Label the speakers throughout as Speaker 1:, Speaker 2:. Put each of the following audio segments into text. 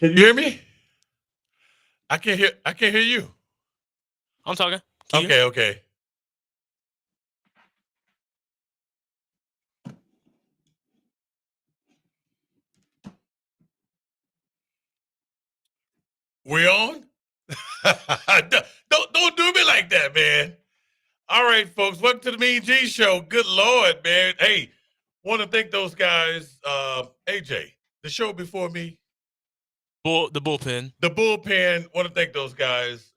Speaker 1: Can you hear me? I can't hear you.
Speaker 2: I'm talking. Can you hear me?
Speaker 1: Okay, okay. We on? don't do me like that, man. All right, folks. Welcome to the Mean G Show. Good Lord, man. Hey, want to thank those guys. AJ, the show before me,
Speaker 2: The bullpen.
Speaker 1: the bullpen. Want to thank those guys.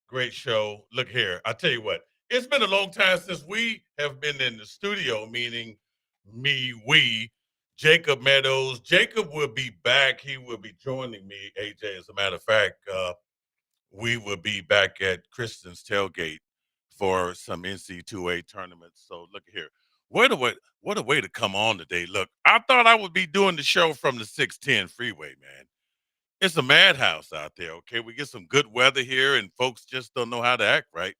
Speaker 1: Great show. Look here. I tell you what. It's been a long time since we have been in the studio. Meaning me, we. Jacob Meadows. Jacob will be back. He will be joining me. AJ, as a matter of fact, we will be back at Kristen's tailgate for some NC2A tournaments. So look here. What a way to come on today. Look, I thought I would be doing the show from the 610 freeway, man. It's a madhouse out there, okay? We get some good weather here and folks just don't know how to act right.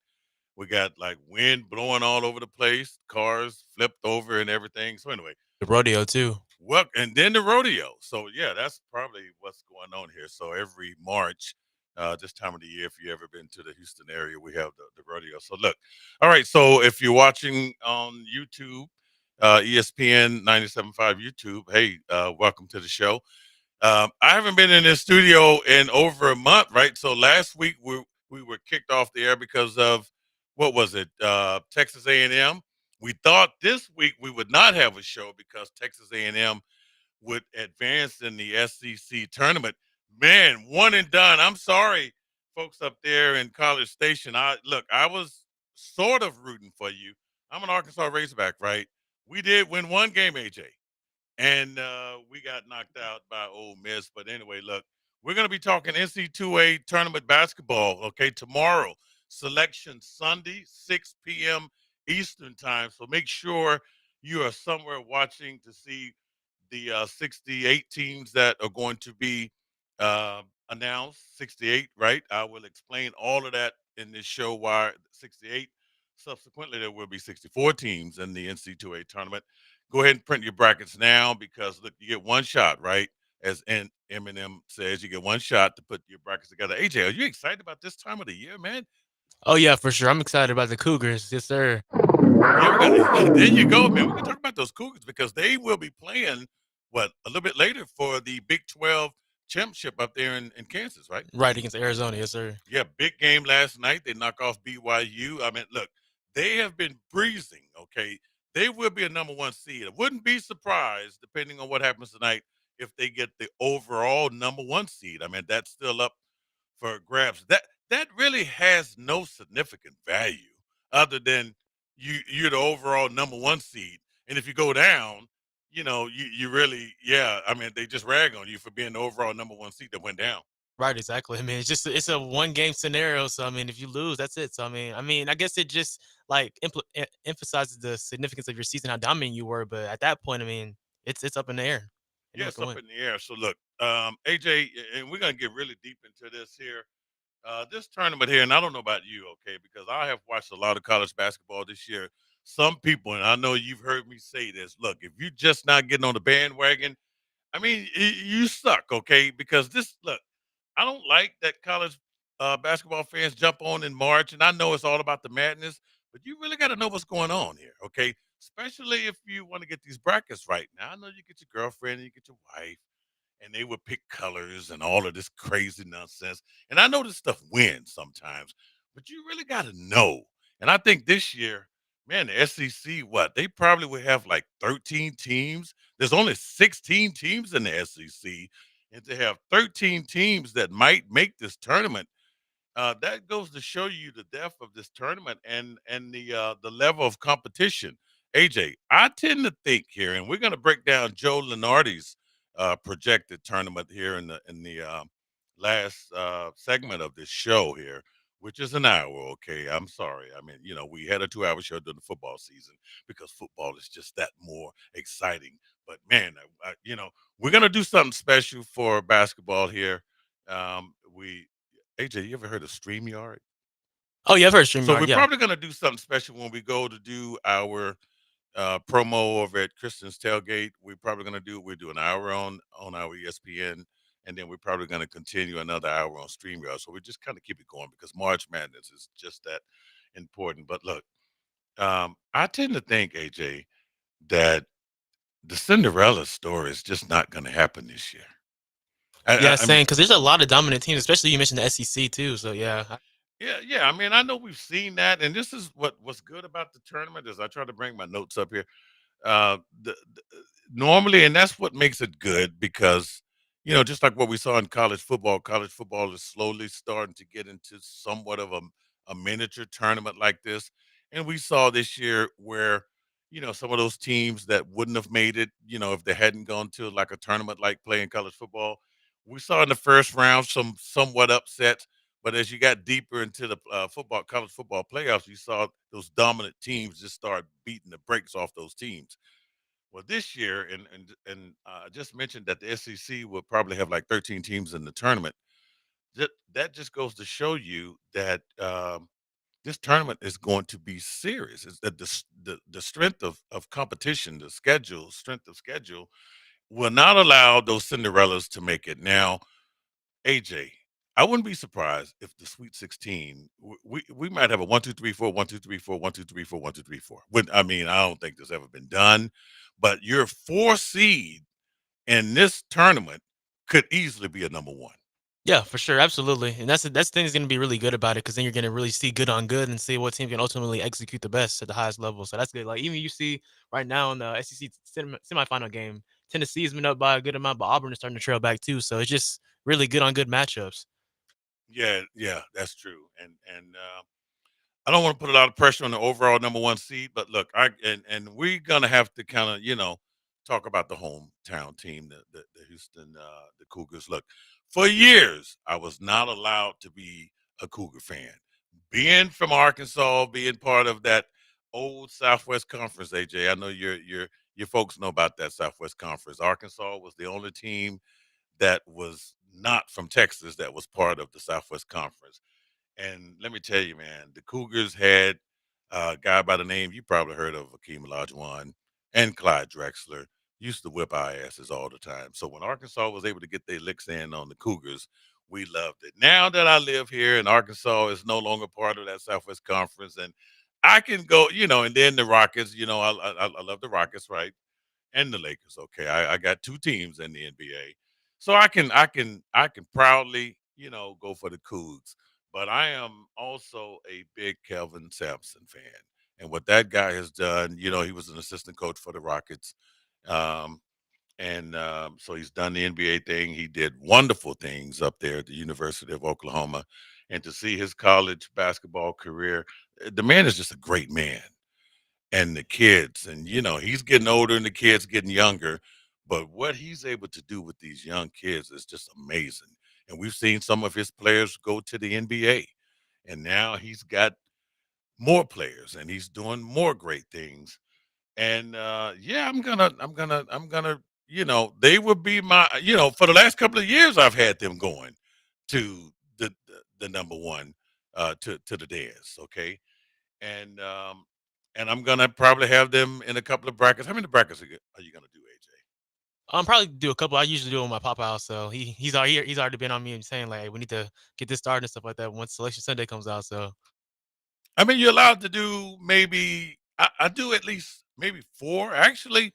Speaker 1: We got like wind blowing all over the place, cars flipped over and everything. So anyway,
Speaker 2: The rodeo too.
Speaker 1: well, and then the rodeo. So yeah, that's probably what's going on here. So every March, this time of the year, if you ever been to the Houston area, we have the rodeo. So look, all right. So if you're watching on YouTube, ESPN 97.5 YouTube, hey, welcome to the show. I haven't been in this studio in over a month, right? So last week we were kicked off the air because of what was it? Texas A&M. We thought this week we would not have a show because Texas A&M would advance in the SEC tournament. Man, one and done. I'm sorry, folks up there in College Station. I was sort of rooting for you. I'm an Arkansas Razorback, right? We did win one game, AJ, and we got knocked out by Ole Miss. But anyway, look, we're going to be talking NC2A tournament basketball. Okay, tomorrow, Selection Sunday, 6 p.m. Eastern time. So make sure you are somewhere watching to see the 68 teams that are going to be announced. 68, right? I will explain all of that in this show. Why 68? Subsequently, there will be 64 teams in the NC2A tournament. Go ahead and print your brackets now because look, you get one shot, right? As Eminem says, you get one shot to put your brackets together. AJ, are you excited about this time of the year, man?
Speaker 2: Oh yeah, for sure. I'm excited about the Cougars. Yes, sir.
Speaker 1: Yeah, we got there you go, man. We can talk about those Cougars because they will be playing what a little bit later for the Big 12 championship up there in Kansas, right?
Speaker 2: Right against Arizona. Yes, sir.
Speaker 1: Yeah, big game last night. They knock off BYU. I mean, look, they have been breezing. Okay, they will be a number one seed. I wouldn't be surprised, depending on what happens tonight, if they get the overall number one seed. I mean, that's still up for grabs. That really has no significant value other than you're the overall number one seed. And if you go down, you really, yeah. I mean, they just rag on you for being the overall number one seed that went down.
Speaker 2: Right, exactly. I mean, it's a one game scenario. So I mean, if you lose, that's it. So I guess it just like emphasizes the significance of your season, how dominant you were. But at that point, I mean, it's up in the air.
Speaker 1: Yeah,
Speaker 2: Anyone
Speaker 1: it's
Speaker 2: can
Speaker 1: up
Speaker 2: win.
Speaker 1: in the air. So look, AJ, and we're gonna get really deep into this here. This tournament here, and I don't know about you, okay, because I have watched a lot of college basketball this year. Some people, and I know you've heard me say this. Look, if you're just not getting on the bandwagon, I mean, you suck, okay? Because this, look, I don't like that college basketball fans jump on in March, and I know it's all about the madness, but you really got to know what's going on here, okay? Especially if you want to get these brackets right. Now, I know you get your girlfriend and you get your wife, and they would pick colors and all of this crazy nonsense. And I know this stuff wins sometimes, but you really got to know. And I think this year, man, the SEC, what they probably would have like 13 teams. There's only 16 teams in the SEC, and to have 13 teams that might make this tournament, that goes to show you the depth of this tournament and the level of competition. AJ, I tend to think here, and we're going to break down Joe Lenardi's projected tournament here in the last segment of this show here, which is an hour. Okay, I'm sorry. I mean, we had a 2 hour show during the football season because football is just that more exciting. But man, we're going to do something special for basketball here. We AJ, you ever heard of StreamYard?
Speaker 2: Oh yeah, I've heard
Speaker 1: So
Speaker 2: Streamyard.
Speaker 1: we're
Speaker 2: Yeah.
Speaker 1: probably gonna do something special when we go to do our promo over at Kristen's Tailgate. We're probably gonna do an hour on our ESPN and then we're probably going to continue another hour on StreamYard. So we just kind of keep it going because March Madness is just that important. But look, I tend to think, AJ, that the Cinderella story is just not going to happen this year.
Speaker 2: Yeah,
Speaker 1: I mean,
Speaker 2: same. Because there's a lot of dominant teams, especially you mentioned the SEC too. So yeah,
Speaker 1: yeah, yeah. I mean, I know we've seen that, and this is what's good about the tournament is I try to bring my notes up here. Normally, and that's what makes it good because just like what we saw in college football is slowly starting to get into somewhat of a miniature tournament like this. And we saw this year where some of those teams that wouldn't have made it, if they hadn't gone to like a tournament like playing college football, we saw in the first round some somewhat upsets. But as you got deeper into the college football playoffs, you saw those dominant teams just start beating the brakes off those teams. Well, this year, and I just mentioned that the SEC will probably have like 13 teams in the tournament. That just goes to show you that this tournament is going to be serious. Is that the strength of competition, the schedule, strength of schedule, will not allow those Cinderellas to make it. Now, AJ, I wouldn't be surprised if the Sweet 16, we might have a 1, 2, 3, 4, 1, 2, 3, 4, 1, 2, 3, 4, 1, 2, 3, 4. I mean, I don't think this ever been done, but your 4 seed in this tournament could easily be a number one.
Speaker 2: yeah, for sure, absolutely. And that's the thing that's gonna be really good about it, because then you're gonna really see good on good and see what team can ultimately execute the best at the highest level. So that's good. Like even you see right now in the SEC semifinal game, Tennessee's been up by a good amount, but Auburn is starting to trail back too. So it's just really good on good matchups.
Speaker 1: Yeah, yeah, that's true. And I don't want to put a lot of pressure on the overall number one seed, but look, and we're gonna have to kind of talk about the hometown team, the Houston the Cougars. Look, for years I was not allowed to be a Cougar fan. Being from Arkansas, being part of that old Southwest Conference, AJ. I know your folks know about that Southwest Conference. Arkansas was the only team that was not from Texas that was part of the Southwest Conference. And let me tell you, man, the Cougars had a guy by the name you probably heard of, Akeem Olajuwon, and Clyde Drexler used to whip our asses all the time. So when Arkansas was able to get their licks in on the Cougars, we loved it. Now that I live here and Arkansas is no longer part of that Southwest Conference, and I can go, and then the Rockets, I love the Rockets, right? And the Lakers. Okay, I got 2 teams in the NBA, so I can proudly go for the Cougs. But I am also a big Kelvin Sampson fan, and what that guy has done, he was an assistant coach for the Rockets, um, and so he's done the NBA thing. He did wonderful things up there at the University of Oklahoma, and to see his college basketball career, the man is just a great man and the kids. And, he's getting older and the kids getting younger. But what he's able to do with these young kids is just amazing. And we've seen some of his players go to the NBA. And now he's got more players and he's doing more great things. And yeah, I'm gonna, they would be my, for the last couple of years I've had them going to the number one to the dance. Okay, and I'm gonna probably have them in a couple of brackets. How many brackets are you gonna do, AJ?
Speaker 2: Probably do a couple. I usually do it with my papa house. So he's already been on me and saying like, "Hey, we need to get this started and stuff like that once Selection Sunday comes out." So
Speaker 1: I mean, you're allowed to do maybe I do at least maybe 4. Actually,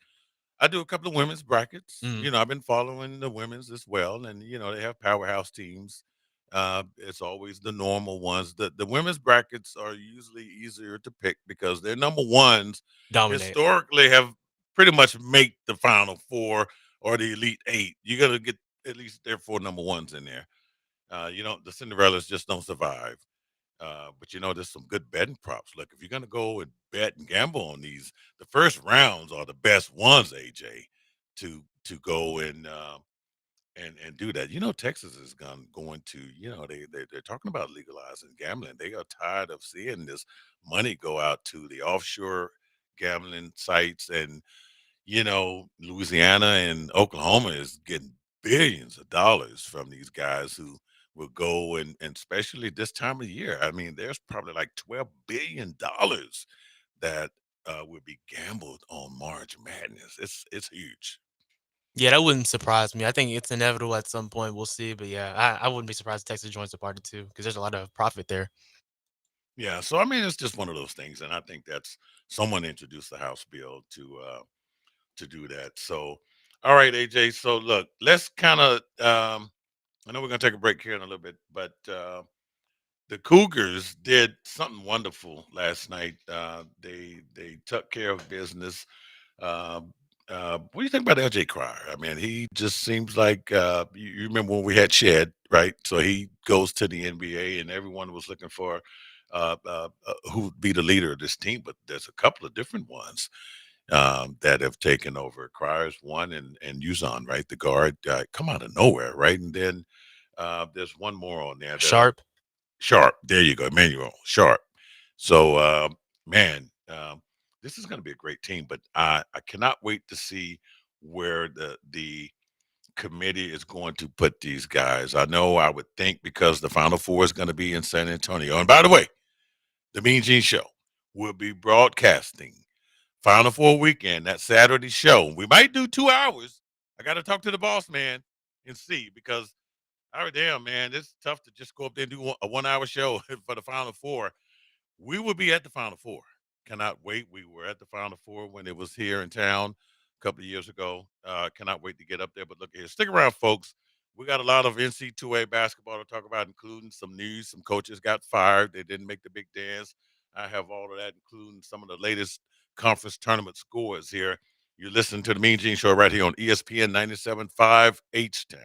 Speaker 1: I do a couple of women's brackets.
Speaker 2: mhm,
Speaker 1: I've been following the women's as well, and they have powerhouse teams. It's always the normal ones. The women's brackets are usually easier to pick because their number ones
Speaker 2: dominate.
Speaker 1: historically have pretty much make the final 4 or the elite 8. You got to get at least their 4 number ones in there. The Cinderellas just don't survive. But there's some good betting props. Look, if you're gonna go and bet and gamble on these, the first rounds are the best ones, AJ, to go and do that. Texas is going to, they're talking about legalizing gambling. They are tired of seeing this money go out to the offshore gambling sites, and Louisiana and Oklahoma is getting billions of dollars from these guys who will go and especially this time of year. I mean, there's probably like $12 billion that will be gambled on March Madness. It's huge.
Speaker 2: Yeah, that wouldn't surprise me. I think it's inevitable at some point. We'll see, but yeah, I wouldn't be surprised if Texas joins the party too, because there's a lot of profit there.
Speaker 1: Yeah, so I mean, it's just one of those things, and I think that's someone introduced the House bill to do that. So, all right, AJ. So look, let's kind of. I know we're gonna take a break here in a little bit, but the Cougars did something wonderful last night. They took care of business. Um, what do you think about LJ Cryer? I mean, he just seems like you remember when we had Shed, right? So he goes to the NBA, and everyone was looking for who would be the leader of this team. But there's a couple of different ones that have taken over. Cryer's one, and Uzon, right? The guard come out of nowhere, right? And then there's one more on there. The
Speaker 2: Sharp.
Speaker 1: Sharp. There you go, Emmanuel Sharp. So, man, this is going to be a great team. But I cannot wait to see where the committee is going to put these guys. I know I would think because the Final Four is going to be in San Antonio. And by the way, the Mean Gene Show will be broadcasting Final Four weekend, that Saturday show. We might do 2 hours. I got to talk to the boss man and see because damn, man, it's tough to just go up there and do a 1 hour show for the Final Four. We will be at the Final Four. Cannot wait. We were at the Final Four when it was here in town a couple of years ago. Cannot wait to get up there. But look here, stick around, folks. We got a lot of NC2A basketball to talk about, including some news. Some coaches got fired. They didn't make the big dance. I have all of that, including some of the latest conference tournament scores here. You're listening to the Mean Gene Show right here on ESPN 97.5 H-Town.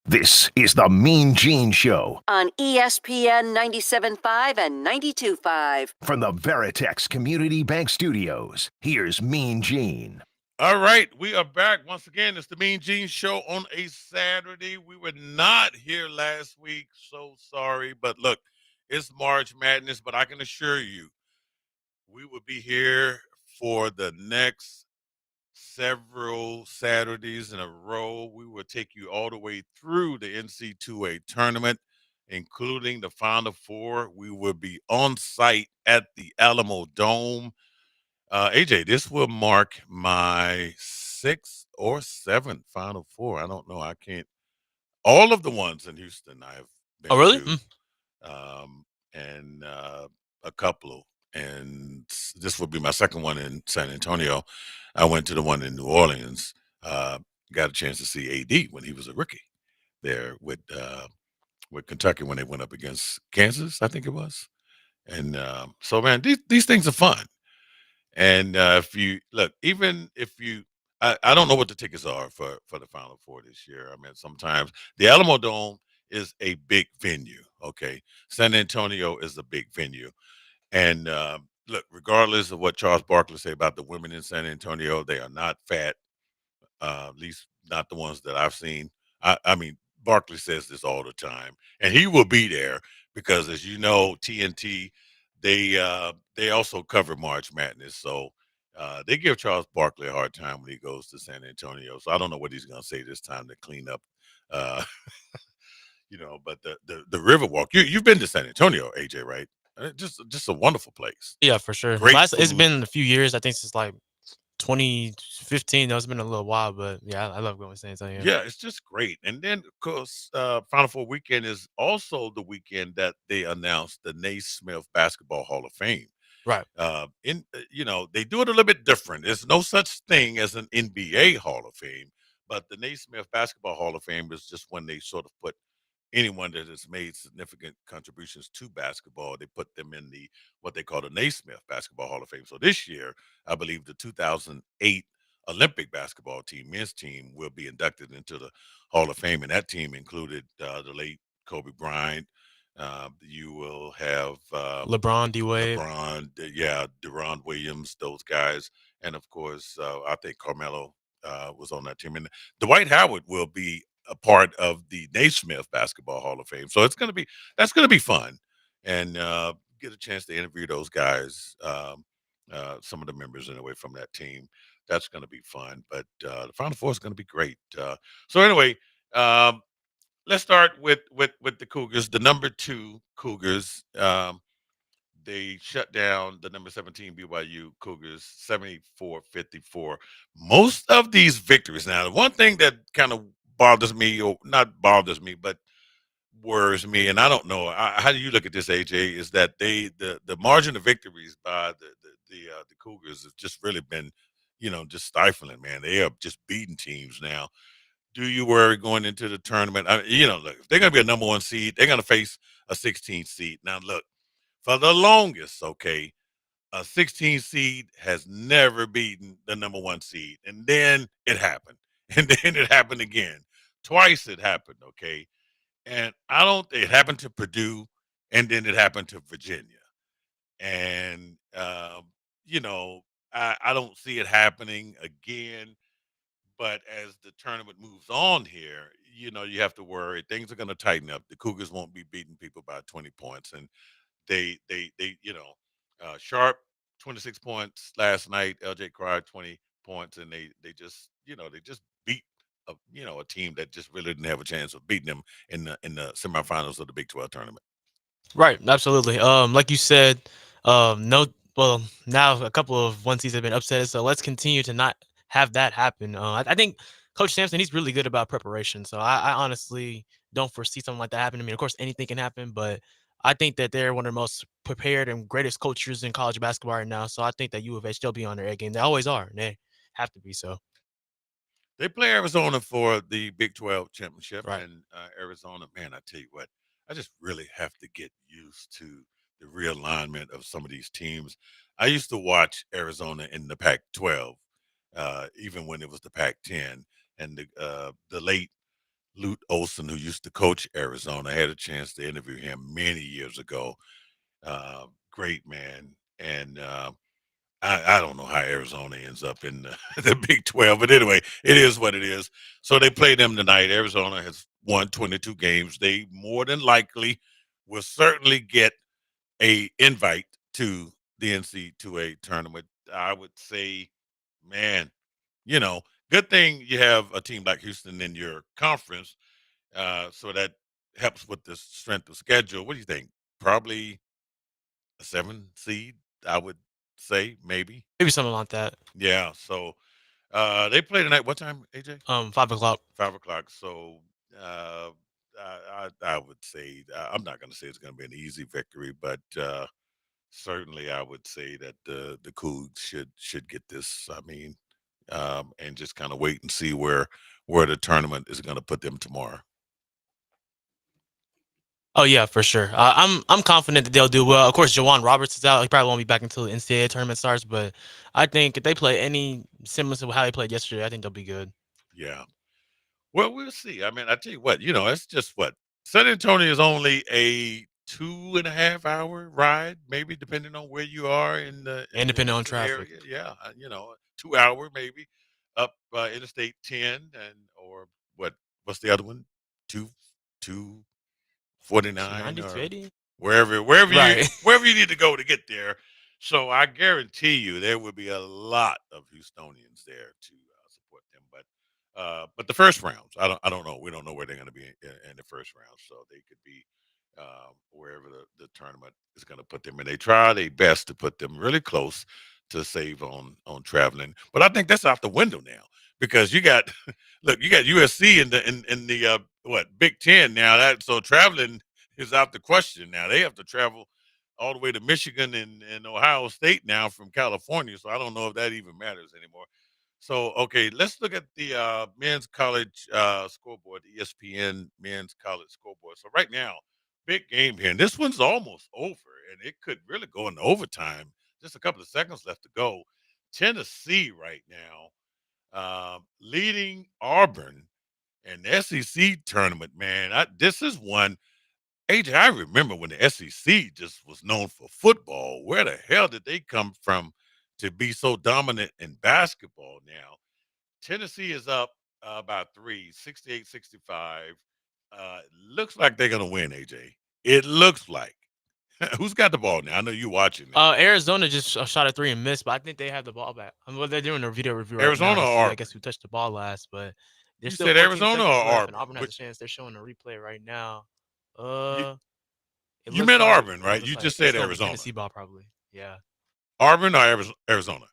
Speaker 3: This is the Mean Gene Show on ESPN 97.5 and 92.5. From the Veritex Community Bank Studios, here's Mean Gene.
Speaker 1: All right, we are back once again. It's the Mean Gene Show on a Saturday. We were not here last week, so sorry. But look, it's March Madness, but I can assure you, we will be here for the next several Saturdays in a row. We will take you all the way through the NC2A tournament, including the Final Four. We will be on site at the Alamo Dome. AJ, this will mark my sixth or seventh Final Four. I don't know. I can't. All of the ones in Houston I've
Speaker 2: Oh,
Speaker 1: been
Speaker 2: really?
Speaker 1: to, and a couple. And this will be my second one in San Antonio. I went to the one in New Orleans. Uh, got a chance to see AD when he was a rookie there with Kentucky when they went up against Kansas, I think it was. And so, man, these things are fun. And if you look, even if you, I don't know what the tickets are for the Final Four this year. I mean, sometimes the Alamo Dome is a big venue. Okay, San Antonio is a big venue, and look, regardless of what Charles Barkley say about the women in San Antonio, they are not fat, at least not the ones that I've seen. I mean, Barkley says this all the time, and he will be there because, as you know, TNT they also cover March Madness, so they give Charles Barkley a hard time when he goes to San Antonio. So I don't know what he's going to say this time to clean up, uh, But the Riverwalk, you've been to San Antonio, AJ, right? Just a wonderful place.
Speaker 2: Yeah, for sure.
Speaker 1: Great
Speaker 2: It's
Speaker 1: food.
Speaker 2: been a few years. I think since like 2015. Though it's been a little while, but yeah, I love going to San Antonio.
Speaker 1: Yeah, it's just great. And then, of course, Final Four weekend is also the weekend that they announced the Naismith Basketball Hall of Fame.
Speaker 2: Right.
Speaker 1: They do it a little bit different. There's no such thing as an NBA Hall of Fame, but the Naismith Basketball Hall of Fame is just when they sort of put anyone that has made significant contributions to basketball, they put them in the what they call the Naismith Basketball Hall of Fame. So this year, I believe the 2008 Olympic basketball team, men's team, will be inducted into the Hall of Fame, and that team included the late Kobe Bryant. You will have
Speaker 2: LeBron, D Wade.
Speaker 1: Deron Williams, those guys, and of course, I think Carmelo was on that team, and Dwight Howard will be a part of the Naismith Basketball Hall of Fame. So that's gonna be fun, and get a chance to interview those guys, some of the members anyway from that team. That's gonna be fun. But the Final Four is gonna be great. So anyway, let's start with the Cougars, the number 2 Cougars. They shut down the number 17 BYU Cougars 74-54. Most of these victories. Now, the one thing that kind of bothers me, or not bothers me, but worries me, and I don't know how do you look at this, AJ, is that the margin of victories by the Cougars has just really been, just stifling, man. They are just beating teams now. Do you worry going into the tournament? Look, if they're going to be a number 1 seed, they're going to face a 16th seed. Now, look, for the longest, okay, a 16 seed has never beaten the number 1 seed. And then it happened. And then it happened again. Twice it happened, okay? And it happened to Purdue, and then it happened to Virginia. And, I don't see it happening again. But as the tournament moves on here, you have to worry. Things are going to tighten up. The Cougars won't be beating people by 20 points. And Sharp 26 points last night. LJ Cryer 20 points, and they just beat a team that just really didn't have a chance of beating them in the semifinals of the Big 12 tournament.
Speaker 2: Right, absolutely. Like you said, no, well, now a couple of 1 seeds have been upset, so let's continue to not have that happen. I think Coach Sampson, he's really good about preparation, so I honestly don't foresee something like that happening. I mean, of course, anything can happen, but I think that they're one of the most prepared and greatest coaches in college basketball right now. So I think that U of H, they'll be on their A game. They always are, and they have to be so.
Speaker 1: They play Arizona for the Big 12 championship,
Speaker 2: Right.
Speaker 1: and Arizona, man, I tell you what, I just really have to get used to the realignment of some of these teams. I used to watch Arizona in the Pac-12, even when it was the Pac-10, and the late Lute Olson, who used to coach Arizona, I had a chance to interview him many years ago. Great man, and I don't know how Arizona ends up in the Big 12, but anyway, it is what it is. So they play them tonight. Arizona has won 22 games. They more than likely will certainly get a invite to the NC2A tournament. I would say, man, good thing you have a team like Houston in your conference, so that helps with the strength of schedule. What do you think? Probably a 7 seed, I would say, maybe.
Speaker 2: Maybe something like that.
Speaker 1: Yeah, so they play tonight. What time, AJ?
Speaker 2: 5 o'clock.
Speaker 1: 5 o'clock. So I would say I'm not going to say it's going to be an easy victory, but certainly I would say that the Cougs should get this. I mean, and just kind of wait and see where the tournament is going to put them tomorrow.
Speaker 2: Oh yeah, for sure. I'm confident that they'll do well. Of course, Jawan Roberts is out. He probably won't be back until the NCAA tournament starts. But I think if they play any similar to how they played yesterday, I think they'll be good.
Speaker 1: Yeah. Well, we'll see. I mean, I tell you what, it's just what San Antonio is only a 2.5 hour ride, maybe depending on where you are in the
Speaker 2: Independent on
Speaker 1: Houston
Speaker 2: traffic.
Speaker 1: area. Yeah, 2 hour maybe up Interstate 10 or what's the other one? Two 49
Speaker 2: 290,
Speaker 1: or
Speaker 2: 280.
Speaker 1: wherever you
Speaker 2: Right.
Speaker 1: wherever you need to go to get there. So I guarantee you there will be a lot of Houstonians there to support them. But the first rounds, I don't know. We don't know where they're going to be in the first round, so they could be wherever the tournament is going to put them. And they try their best to put them really close to save on traveling. But I think that's out the window now because you got look, you got USC in the Big Ten now. That so traveling is out the question now. They have to travel all the way to Michigan and Ohio State now from California. So I don't know if that even matters anymore. So okay, let's look at the men's college scoreboard, the ESPN men's college scoreboard. So right now, big game here, and this one's almost over, and it could really go into overtime. Just a couple of seconds left to go. Tennessee right now leading Auburn in the SEC tournament. Man, this is one. AJ, I remember when the SEC just was known for football. Where the hell did they come from to be so dominant in basketball now? Tennessee is up about 68-65. Looks like they're going to win, AJ. It looks like. Who's got the ball now? I know you watching it.
Speaker 2: Arizona just shot a three and missed, but I think they have the ball back. Well, they're doing a video review right
Speaker 1: Arizona
Speaker 2: now to
Speaker 1: or
Speaker 2: see, I
Speaker 1: Auburn?
Speaker 2: guess, who touched the ball last. But
Speaker 1: You
Speaker 2: there's still
Speaker 1: said
Speaker 2: 14
Speaker 1: Arizona or
Speaker 2: seconds left, and
Speaker 1: Auburn?
Speaker 2: Auburn has a chance. They're showing a replay right now.
Speaker 1: You,
Speaker 2: It
Speaker 1: you
Speaker 2: looks
Speaker 1: meant
Speaker 2: like
Speaker 1: Auburn,
Speaker 2: it
Speaker 1: right?
Speaker 2: looks
Speaker 1: You
Speaker 2: like
Speaker 1: just
Speaker 2: it's
Speaker 1: said
Speaker 2: gonna be
Speaker 1: Arizona.
Speaker 2: Tennessee ball probably. Yeah.
Speaker 1: Auburn or Arizona?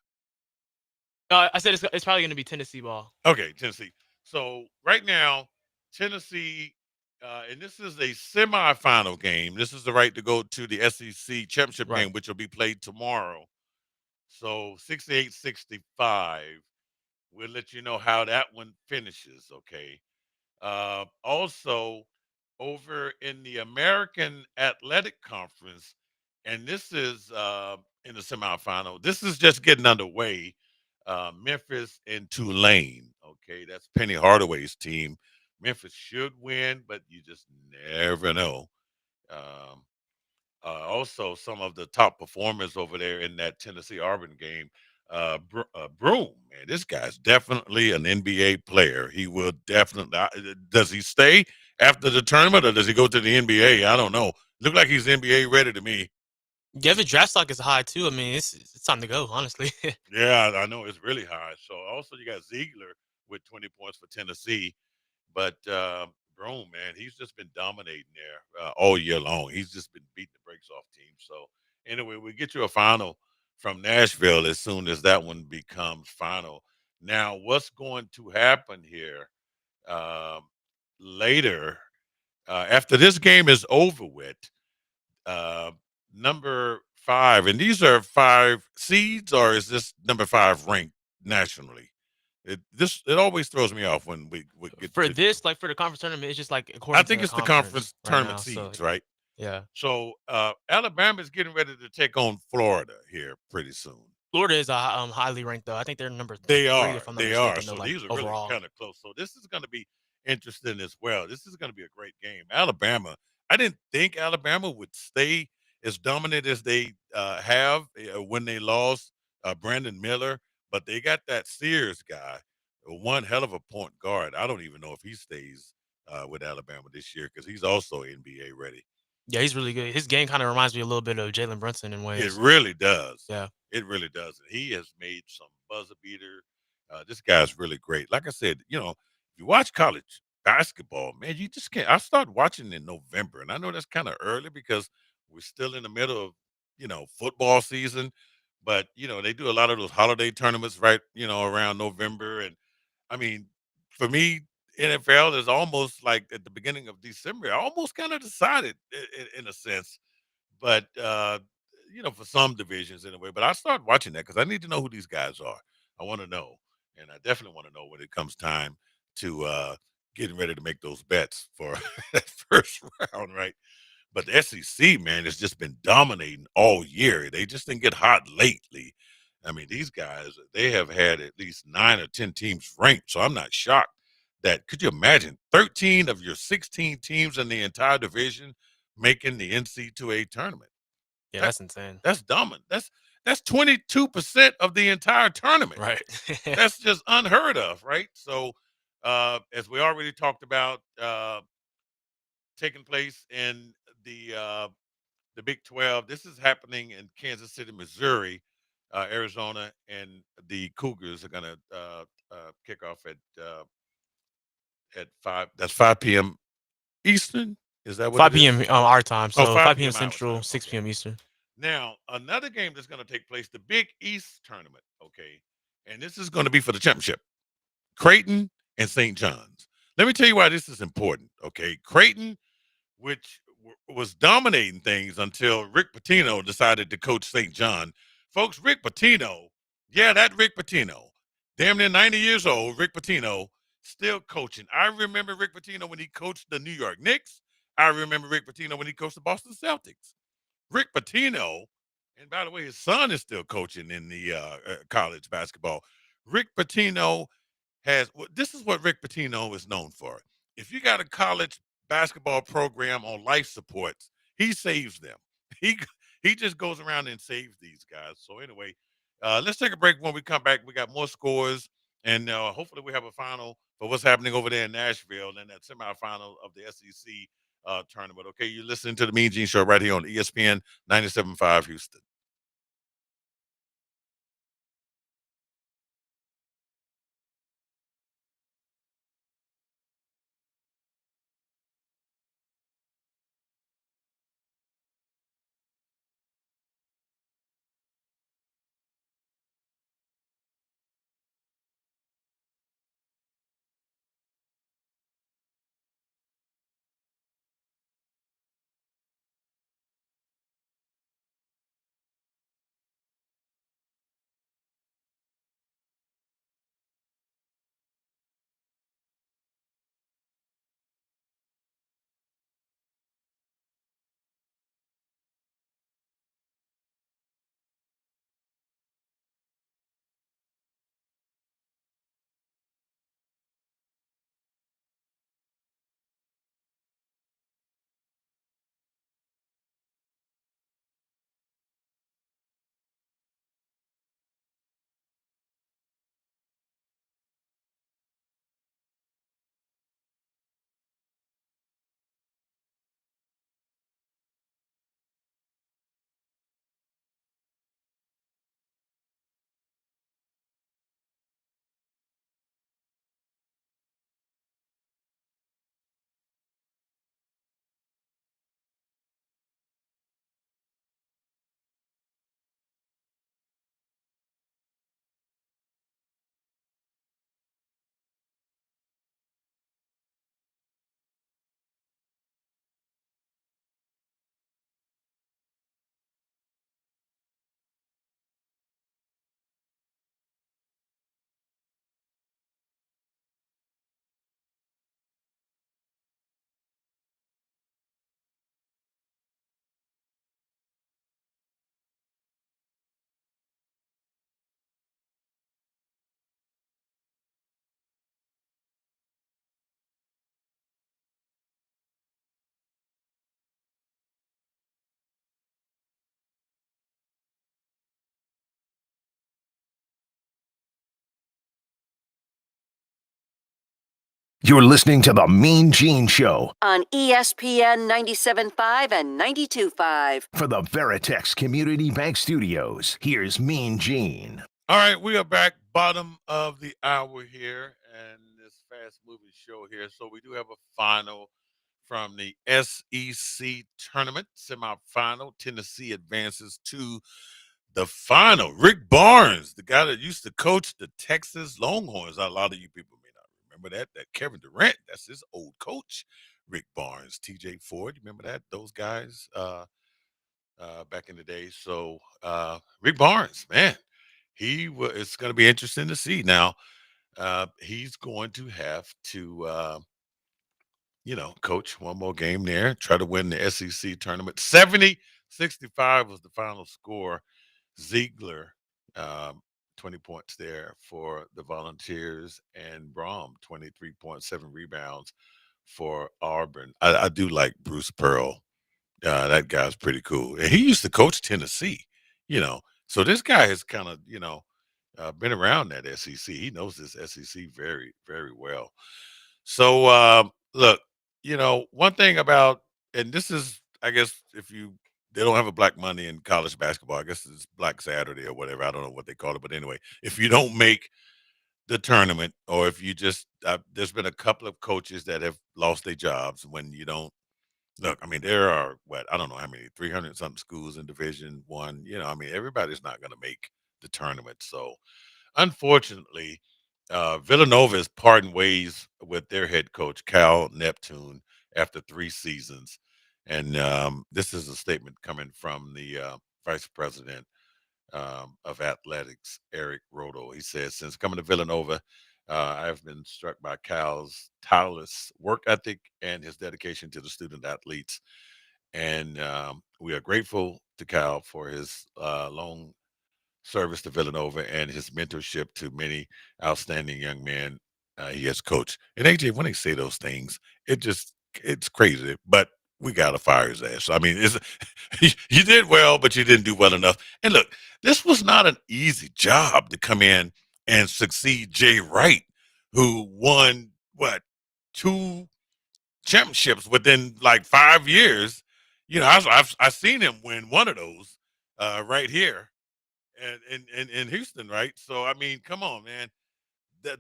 Speaker 2: I said it's probably gonna be Tennessee ball.
Speaker 1: Okay, Tennessee. So right now, Tennessee, and this is a semifinal game. This is the right to go to the SEC championship
Speaker 2: Right.
Speaker 1: game, which will be played tomorrow. So 68-65. We'll let you know how that one finishes. Okay. Also, over in the American Athletic Conference, and this is in the semifinal. This is just getting underway. Memphis and Tulane. Okay, that's Penny Hardaway's team. Memphis should win, but you just never know. Um, Also, some of the top performers over there in that Tennessee Auburn game. Broom, man, this guy's definitely an NBA player. He will definitely. Does he stay after the tournament or does he go to the NBA? I don't know. Look like he's NBA ready to me.
Speaker 2: Yeah, the draft stock is high too. I mean, it's time to go, honestly.
Speaker 1: Yeah, I know it's really high. So also you got Ziegler with 20 points for Tennessee. But Broom, man, he's just been dominating there all year long. He's just been beating the brakes off teams. So anyway, we get you a final from Nashville as soon as that one becomes final. Now, what's going to happen here um, later after this game is over with? Uh, Number 5, and these are 5 seeds, or is this number 5 ranked nationally? It always throws me off when we get
Speaker 2: For
Speaker 1: to.
Speaker 2: this, like for the conference tournament, it's just like
Speaker 1: I
Speaker 2: according to
Speaker 1: think
Speaker 2: the
Speaker 1: it's the
Speaker 2: conference
Speaker 1: conference
Speaker 2: right
Speaker 1: tournament
Speaker 2: now. So
Speaker 1: seeds, right?
Speaker 2: yeah,
Speaker 1: So Alabama is getting ready to take on Florida here pretty soon.
Speaker 2: Florida is highly ranked though. I think they're number
Speaker 1: They
Speaker 2: three,
Speaker 1: are,
Speaker 2: if I'm not
Speaker 1: they are.
Speaker 2: mistaken. Though,
Speaker 1: So
Speaker 2: like
Speaker 1: these are really
Speaker 2: overall.
Speaker 1: kind of close. So this is going to be interesting as well. This is going to be a great game. Alabama. I didn't think Alabama would stay as dominant as they have when they lost Brandon Miller, but they got that Sears guy, one hell of a point guard. I don't even know if he stays with Alabama this year because he's also NBA ready.
Speaker 2: Yeah, he's really good. His game kind of reminds me a little bit of Jalen Brunson in
Speaker 1: It
Speaker 2: ways.
Speaker 1: really does.
Speaker 2: Yeah.
Speaker 1: It really does. And he has made some buzzer beater. This guy's really great. Like I said, if you watch college basketball, man, you just can't. I started watching in November, and I know that's kind of early because we're still in the middle of, football season. But they do a lot of those holiday tournaments, right? Around November, and I mean, for me, NFL is almost like at the beginning of December. I almost kind of decided, in a sense, but for some divisions anyway. But I started watching that because I need to know who these guys are. I want to know. and I definitely want to know when it comes time to getting ready to make those bets for that first round, right? But the SEC, man, has just been dominating all year. They just didn't get hot lately. I mean, these guys, they have had at least 9 or 10 teams ranked. So I'm not shocked that, could you imagine 13 of your 16 teams in the entire division making the NC2A tournament?
Speaker 2: Yeah,
Speaker 1: That,
Speaker 2: that's insane.
Speaker 1: that's dominant. That's 22% of the entire tournament.
Speaker 2: Right.
Speaker 1: That's just unheard of, right? So as we already talked about, taking place in the Big 12. This is happening in Kansas City, Missouri, Arizona, and the Cougars are going to kick off at 5. That's 5 p.m. Eastern. Is that what it
Speaker 2: 5
Speaker 1: is?
Speaker 2: p.m. Our time.
Speaker 1: Oh,
Speaker 2: So
Speaker 1: 5
Speaker 2: 5 p.m.
Speaker 1: p.m. our
Speaker 2: Central,
Speaker 1: time.
Speaker 2: 6
Speaker 1: Okay.
Speaker 2: p.m. Eastern.
Speaker 1: Now, another game that's going to take place, the Big East tournament. Okay. And this is going to be for the championship. Creighton and St. John's. Let me tell you why this is important. Okay. Creighton, which was dominating things until Rick Pitino decided to coach St. John. Folks, Rick Pitino, yeah, that Rick Pitino, damn near 90 years old, Rick Pitino, still coaching. I remember Rick Pitino when he coached the New York Knicks. I remember Rick Pitino when he coached the Boston Celtics. Rick Pitino, and by the way, his son is still coaching in the college basketball. Rick Pitino this is what Rick Pitino is known for. If you got a college basketball program on life supports, he saves them. He he just goes around and saves these guys. So anyway, let's take a break. When we come back, we got more scores, and hopefully we have a final for what's happening over there in Nashville and that semifinal of the SEC tournament. Okay, you're listening to the Mean Gene Show right here on ESPN 97.5 Houston.
Speaker 3: You're listening to The Mean Gene Show on ESPN 97.5 and 92.5. For the Veritex Community Bank Studios, here's Mean Gene.
Speaker 1: All right, we are back, bottom of the hour here, and this fast moving show here. So we do have a final from the SEC tournament semifinal. Tennessee advances to the final. Rick Barnes, the guy that used to coach the Texas Longhorns. A lot of you people may not remember that. That Kevin Durant, that's his old coach. Rick Barnes, TJ Ford, you remember that? Those guys back in the day. So Rick Barnes, man, it's going to be interesting to see. Now, he's going to have to, coach one more game there, try to win the SEC tournament. 70-65 was the final score. Ziegler, um, 20 points there for the Volunteers, and Brom, 23.7 rebounds for Auburn. I do like Bruce Pearl. That guy's pretty cool. And he used to coach Tennessee, So this guy has kind of, been around that SEC. He knows this SEC very, very well. So look, one thing about, and this is, I guess, if they don't have a Black Monday in college basketball. I guess it's Black Saturday or whatever. I don't know what they call it, but anyway, if you don't make the tournament, or if you just, there's been a couple of coaches that have lost their jobs when you don't. Look, I mean, there are I don't know how many, 300 something schools in Division One. I mean, everybody's not going to make the tournament. So, unfortunately, Villanova is parting ways with their head coach Cal Neptune after 3 seasons, and this is a statement coming from the vice president of athletics, Eric Rodo. He says, "Since coming to Villanova, I have been struck by Cal's tireless work ethic and his dedication to the student athletes. And we are grateful to Cal for his long service to Villanova and his mentorship to many outstanding young men he has coached." And AJ, when they say those things, it's crazy, but we got to fire his ass. I mean, you did well, but you didn't do well enough. And look, this was not an easy job to come in and succeed Jay Wright, who won two championships within like 5 years. I've seen him win one of those right here and in Houston, right? So I mean, come on, man.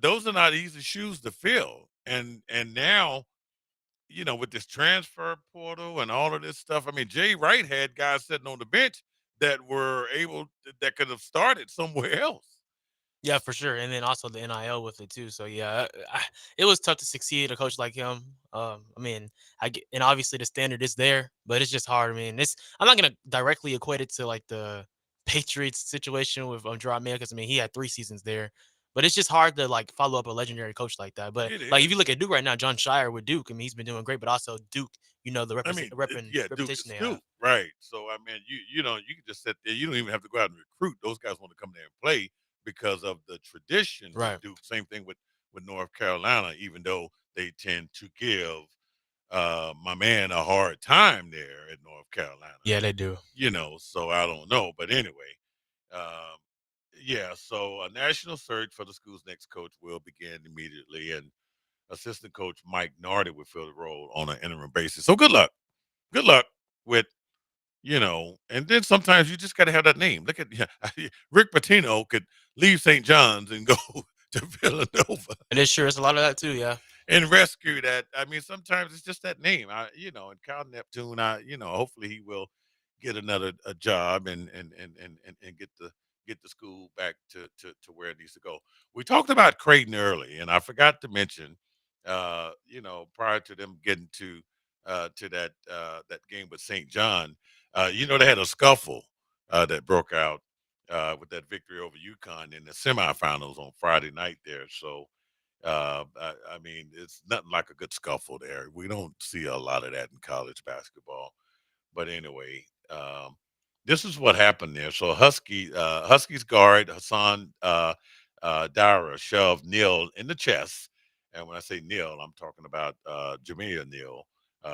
Speaker 1: Those are not easy shoes to fill. And now, with this transfer portal and all of this stuff, I mean, Jay Wright had guys sitting on the bench that could have started somewhere else.
Speaker 2: Yeah, for sure. And then also the NIL with it too. So yeah, it was tough to succeed a coach like him. I mean, and obviously the standard is there, but it's just hard. I mean, I'm not gonna directly equate it to like the Patriots situation with Gerard Mayo, because I mean he had 3 seasons there, but it's just hard to like follow up a legendary coach like that. But
Speaker 1: It
Speaker 2: like
Speaker 1: is.
Speaker 2: if you look at Duke right now, John Shire with Duke, I mean he's been doing great, but also Duke, the
Speaker 1: I mean, yeah, Duke is
Speaker 2: reputation they have.
Speaker 1: Duke, right? So I mean, you can just sit there. You don't even have to go out and recruit. Those guys want to come there and play because of the tradition with
Speaker 2: Right.
Speaker 1: Duke. Same thing with North Carolina, even though they tend to give my man a hard time there at North Carolina.
Speaker 2: Yeah, they do.
Speaker 1: So I don't know, but anyway, um, yeah. So a national search for the school's next coach will begin immediately, and assistant coach Mike Nardi will fill the role on an interim basis. So good luck. Good luck with, and then sometimes you just got to have that name. Look at Rick Pitino could leave St. John's and go to Villanova
Speaker 2: And it sure is a lot of that too. Yeah.
Speaker 1: and rescue that. I mean, sometimes it's just that name. And Cal Neptune, hopefully he will get another a job and get the school back to where it needs to go. We talked about Creighton early, and I forgot to mention, prior to them getting to that game with St. John, they had a scuffle that broke out with that victory over UConn in the semifinals on Friday night there. So I mean, it's nothing like a good scuffle there. We don't see a lot of that in college basketball. But anyway, this is what happened there. So Huskies guard Hassan Dara shoved Neal in the chest. And when I say Neal, I'm talking about Jameer Neal,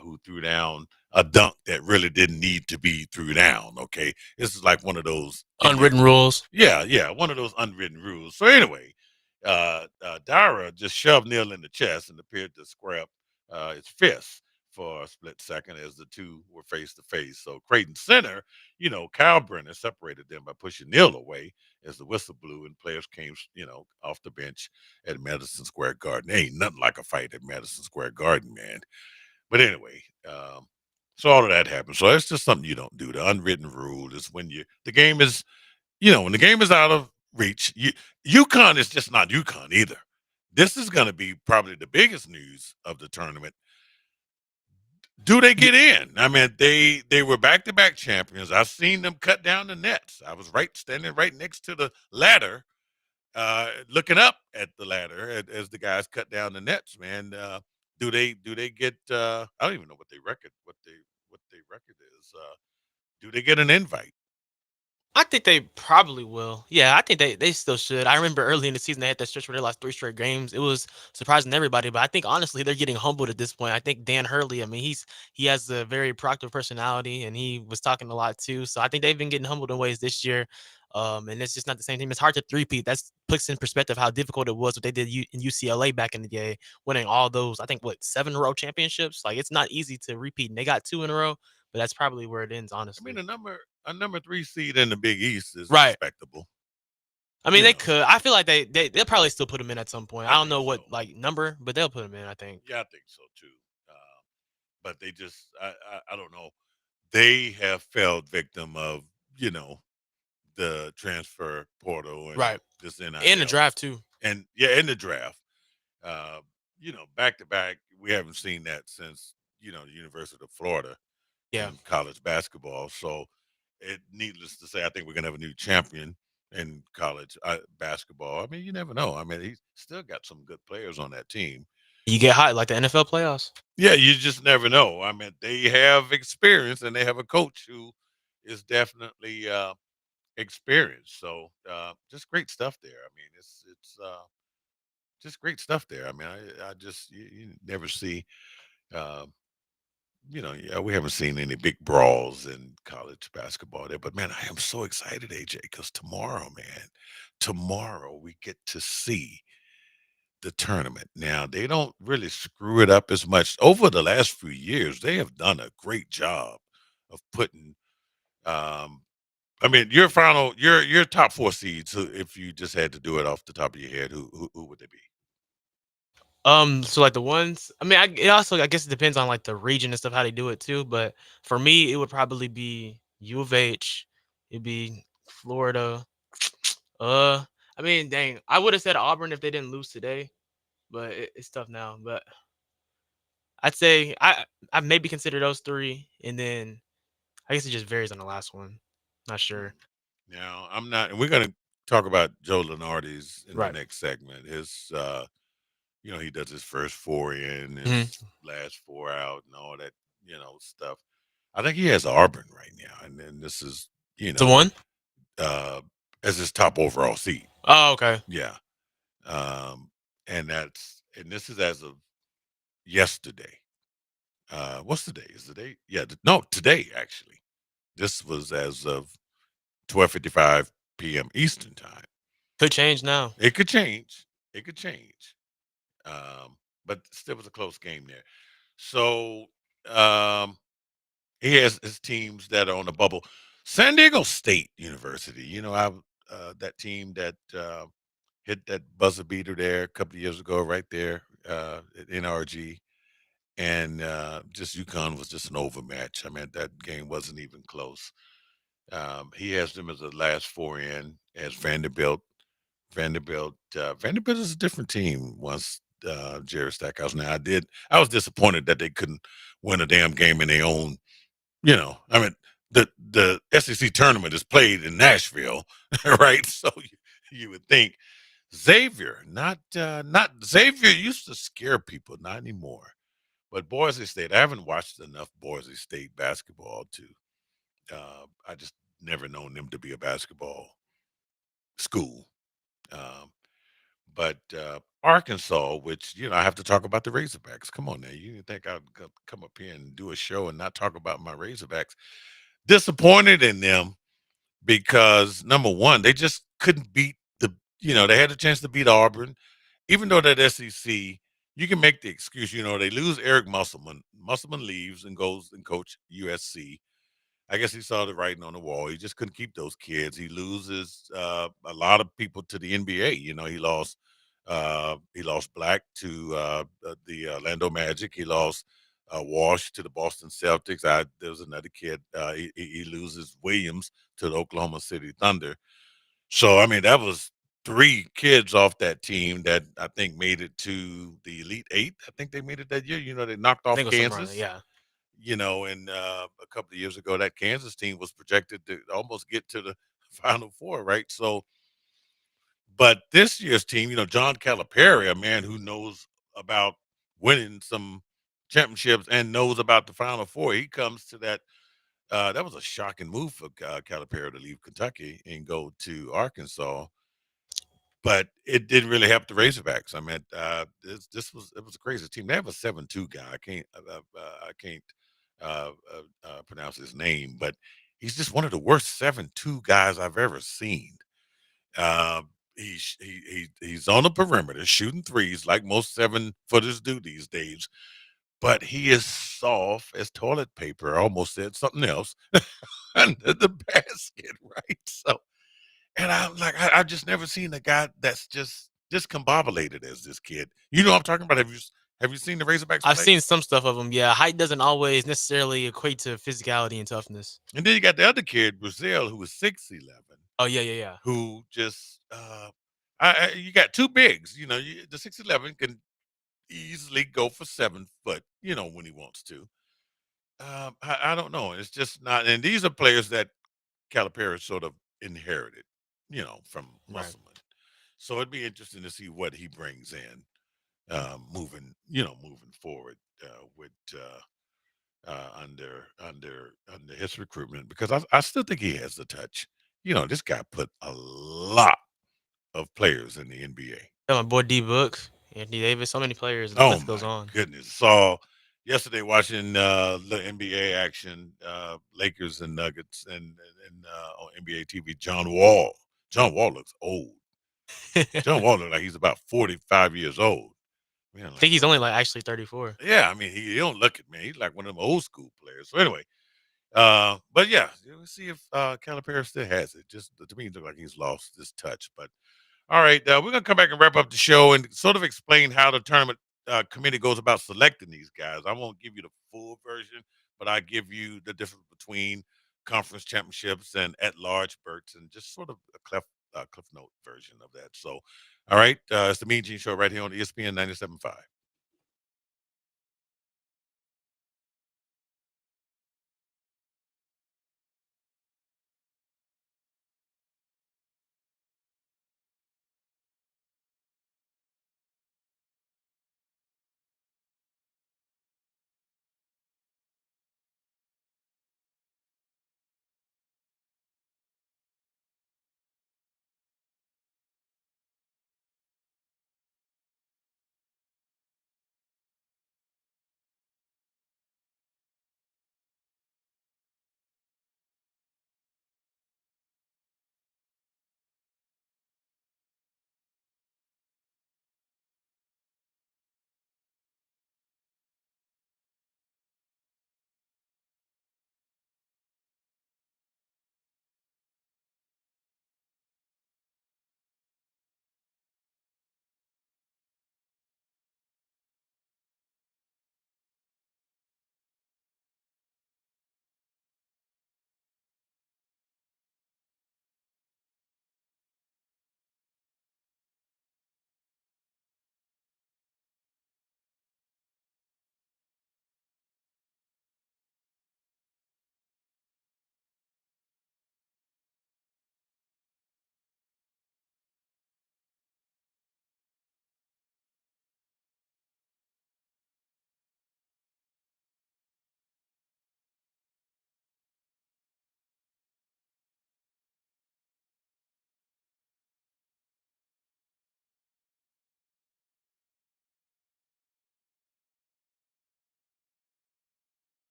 Speaker 1: who threw down a dunk that really didn't need to be threw down. Okay. This is like one of those
Speaker 2: Unwritten rules.
Speaker 1: Yeah, one of those unwritten rules. So anyway, Dara just shoved Neal in the chest and appeared to square up his fists for a split second as the two were face to face. So Creighton center, Kyle Brenner separated them by pushing Neal away as the whistle blew and players came, off the bench at Madison Square Garden. There ain't nothing like a fight at Madison Square Garden, man. But anyway, so all of that happened. So it's just something you don't do. The unwritten rule is when the game is, when the game is out of reach. UConn is just not UConn either. This is going to be probably the biggest news of the tournament. Do they get in? I mean, they were back-to-back champions. I've seen them cut down the nets. I was standing right next to the ladder looking up at the ladder as the guys cut down the nets, man. Do they get? I don't even know what they record is. Do they get an invite?
Speaker 2: I think they probably will. Yeah, I think they still should. I remember early in the season they had that stretch where they lost 3 straight games. It was surprising everybody, but I think honestly they're getting humbled at this point. I think Dan Hurley, I mean, he has a very proactive personality and he was talking a lot too. So I think they've been getting humbled in ways this year. And it's just not the same team. It's hard to three-peat. That's puts in perspective how difficult it was what they did in UCLA back in the day, winning all those, I think, what, 7 in a row championships. Like it's not easy to repeat. And they got 2 in a row, but that's probably where it ends,
Speaker 1: I mean,
Speaker 2: honestly.
Speaker 1: a number 3 seed in the Big East is
Speaker 2: Right.
Speaker 1: respectable.
Speaker 2: I mean,
Speaker 1: You
Speaker 2: they
Speaker 1: know.
Speaker 2: could. I feel like they'll probably still put him in at some point. I
Speaker 1: I
Speaker 2: don't
Speaker 1: think
Speaker 2: know what
Speaker 1: so.
Speaker 2: like number, but they'll put him in. I think.
Speaker 1: Yeah, I think so too. But they just, I don't know. They have fell victim of, you know, the transfer portal and
Speaker 2: Right.
Speaker 1: this NIL
Speaker 2: In the draft too.
Speaker 1: and yeah, in the draft. Uh, you know, back to back, we haven't seen that since, you know, the University of Florida
Speaker 2: Yeah.
Speaker 1: in college basketball. So, needless to say, I think we're gonna have a new champion in college basketball. I mean, you never know. I mean, he's still got some good players on that team.
Speaker 2: You get hot like the NFL playoffs.
Speaker 1: Yeah, you just never know. I mean, they have experience and they have a coach who is definitely experienced. So, just great stuff there. I mean, it's just great stuff there. I mean, I just you never see. Uh, you know, yeah, we haven't seen any big brawls in college basketball there, but man, I am so excited, AJ, because tomorrow, man, tomorrow we get to see the tournament. Now, they don't really screw it up as much. Over the last few years, they have done a great job of putting um I mean, your top 4 seeds, if you just had to do it off the top of your head, who would they be?
Speaker 2: So like the ones, I mean, it also I guess it depends on like the region and stuff how they do it too. But for me, it would probably be U of H. It'd be Florida. Uh, I mean, dang, I would have said Auburn if they didn't lose today, but it's tough now. But I'd say I maybe consider those 3, and then I guess it just varies on the last one. Not sure.
Speaker 1: Now, I'm not and we're gonna talk about Joe Lenardi's in the
Speaker 2: Right.
Speaker 1: next segment. His you know, he does his first 4 in,
Speaker 2: Mhm.
Speaker 1: his last 4 out, and all that, you know, stuff. I think he has Auburn right now, and then this is, you
Speaker 2: The
Speaker 1: know,
Speaker 2: one?
Speaker 1: uh, as his top overall seed.
Speaker 2: Oh, okay.
Speaker 1: Yeah, and this is as of yesterday. What's the day? Is the date? Yeah, no, today actually. This was as of 12:55 p.m. Eastern time.
Speaker 2: Could change now.
Speaker 1: It could change. It could change. But still was a close game there. So um, he has his teams that are on the bubble. San Diego State University, you know, that team that hit that buzzer beater there a couple of years ago, right there at NRG, and just UConn was just an overmatch. I mean, that game wasn't even close. He has them as the last 4 in as Vanderbilt. Vanderbilt is a different team once Jerry Stackhouse. Now I was disappointed that they couldn't win a damn game in their own, you know. I mean, the SEC tournament is played in Nashville, right? So you would think Xavier, not Xavier used to scare people, not anymore. But Boise State, I haven't watched enough Boise State basketball to I just never known them to be a basketball school. Um, but Arkansas, which you know, I have to talk about the Razorbacks. Come on now, you think I'd come up here and do a show and not talk about my Razorbacks? Disappointed in them because number one, they just couldn't beat the. You know, they had a chance to beat Auburn, even though that SEC. You can make the excuse, you know, they lose Eric Musselman. Musselman leaves and goes and coach USC. I guess he saw the writing on the wall. He just couldn't keep those kids. He loses a lot of people to the NBA. You know, he lost Black to the Orlando Magic. He lost Walsh to the Boston Celtics. There was another kid. He loses Williams to the Oklahoma City Thunder. So I mean, that was 3 kids off that team that I think made it to the Elite Eight. I think they made it that year. You know, they knocked
Speaker 2: I
Speaker 1: off
Speaker 2: think it was somewhere around there.
Speaker 1: Kansas.
Speaker 2: Yeah.
Speaker 1: You know, and a couple of years ago, that Kansas team was projected to almost get to the Final Four, right? So But this year's team, John Calipari, a man who knows about winning some championships and knows about the Final Four, he comes to that. That was a shocking move for Calipari to leave Kentucky and go to Arkansas, but it didn't really help the Razorbacks. I mean, it was a crazy team. They have a 7-2 guy. I can't pronounce his name, but he's just one of the worst 7-2 guys I've ever seen. Uh, he's on the perimeter shooting threes like most 7-footers do these days, but he is soft as toilet paper. I almost said something else under the basket, right? So, and I'm like, I've just never seen a guy that's just discombobulated as this kid. You know what I'm talking about? Have you seen the Razorbacks
Speaker 2: I've
Speaker 1: play?
Speaker 2: seen some stuff of him. Yeah, height doesn't always necessarily equate to physicality and toughness.
Speaker 1: And then you got the other kid, Brazil, who was 6'11",
Speaker 2: Oh yeah, yeah, yeah.
Speaker 1: who just you got two bigs. The 6'11" can easily go for 7 foot. When he wants to. I don't know. It's just not. And these are players that Calipari sort of inherited, from
Speaker 2: Right.
Speaker 1: Musselman. So it'd be interesting to see what he brings in, moving forward with under his recruitment, because I still think he has the touch. This guy put a lot of players in the NBA.
Speaker 2: Yeah, my boy D Book, Anthony Davis, so many players. The
Speaker 1: Oh
Speaker 2: list goes
Speaker 1: my
Speaker 2: on.
Speaker 1: goodness! Saw yesterday watching the NBA action, Lakers and Nuggets, and on NBA TV. John Wall. John Wall looks old. John Wall looks like he's about 45 years old. Man,
Speaker 2: I
Speaker 1: like
Speaker 2: think he's
Speaker 1: what?
Speaker 2: only like actually 34.
Speaker 1: Yeah, I mean, he don't look it, man. He's like one of them old school players. So anyway, but yeah, we'll see if Calipari still has it. Just to me, it looks like he's lost his touch. But all right, we're gonna come back and wrap up the show and sort of explain how the tournament committee goes about selecting these guys. I won't give you the full version, but I give you the difference between conference championships and at-large berths, and just sort of a cliff note version of that. So, all right, it's the Mean Gene Show right here on ESPN 97.5.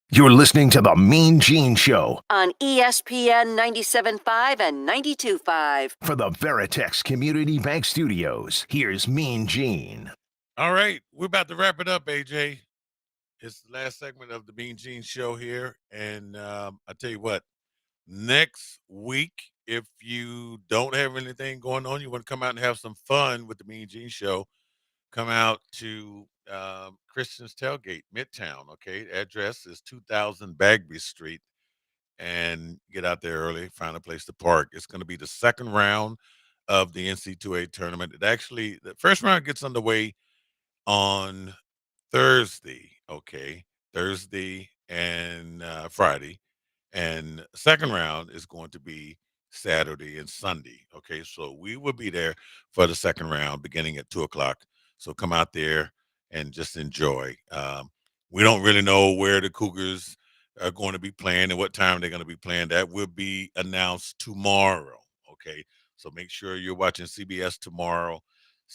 Speaker 3: You're listening to The Mean Gene Show on ESPN 97.5 and 92.5. For the Veritex Community Bank Studios, here's Mean Gene.
Speaker 1: All right, we're about to wrap it up, AJ. It's the last segment of the Mean Gene Show here. And I tell you what, next week, if you don't have anything going on, you want to come out and have some fun with the Mean Gene Show, come out to Christian's Tailgate, Midtown. Okay, address is 2000 Bagby Street, and get out there early, find a place to park. It's going to be the second round of the NC2A tournament. The first round gets underway on Thursday. Okay, Thursday and Friday, and second round is going to be Saturday and Sunday. Okay, so we will be there for the second round beginning at 2 o'clock. So come out there and just enjoy. We don't really know where the Cougars are going to be playing and what time they're going to be playing. That will be announced tomorrow. Okay, so make sure you're watching CBS tomorrow.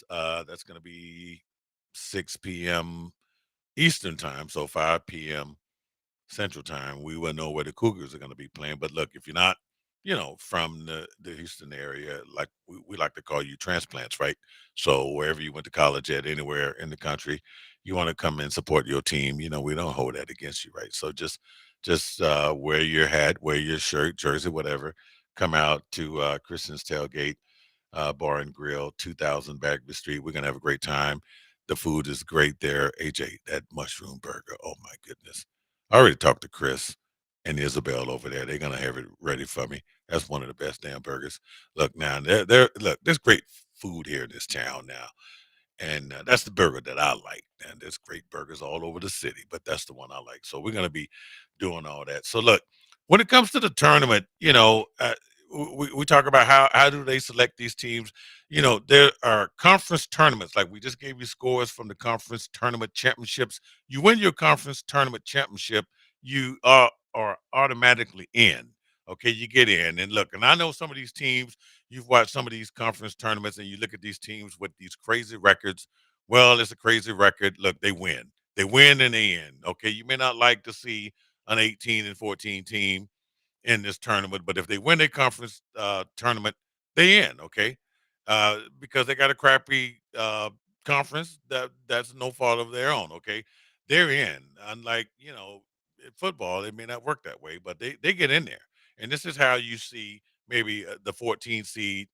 Speaker 1: That's going to be 6 p.m. Eastern time, so 5 p.m. Central time. We will know where the Cougars are going to be playing. But look, if you're not, from the Houston area, like we like to call you transplants, right? So wherever you went to college at, anywhere in the country, you want to come and support your team. We don't hold that against you, right? So just wear your hat, wear your shirt, jersey, whatever. Come out to Christian's Tailgate Bar and Grill, 2000 Bagby Street. We're gonna have a great time. The food is great there. AJ, that mushroom burger. Oh my goodness. I already talked to Chris and Isabel over there. They're gonna have it ready for me. That's one of the best damn burgers. Look now, look, there's great food here in this town now. And that's the burger that I like. And there's great burgers all over the city, but that's the one I like. So we're going to be doing all that. So look, when it comes to the tournament, we talk about how do they select these teams. There are conference tournaments. Like we just gave you scores from the conference tournament championships. You win your conference tournament championship, you are automatically in. Okay, you get in. And look, and I know some of these teams, you've watched some of these conference tournaments and you look at these teams with these crazy records. Well, it's a crazy record. Look, they win. They win and they end. Okay, you may not like to see an 18 and 14 team in this tournament, but if they win a conference tournament, they in. Okay, because they got a crappy conference that's no fault of their own. Okay, they're in. Unlike in football, it may not work that way, but they get in there, and this is how you see maybe the 14 seed,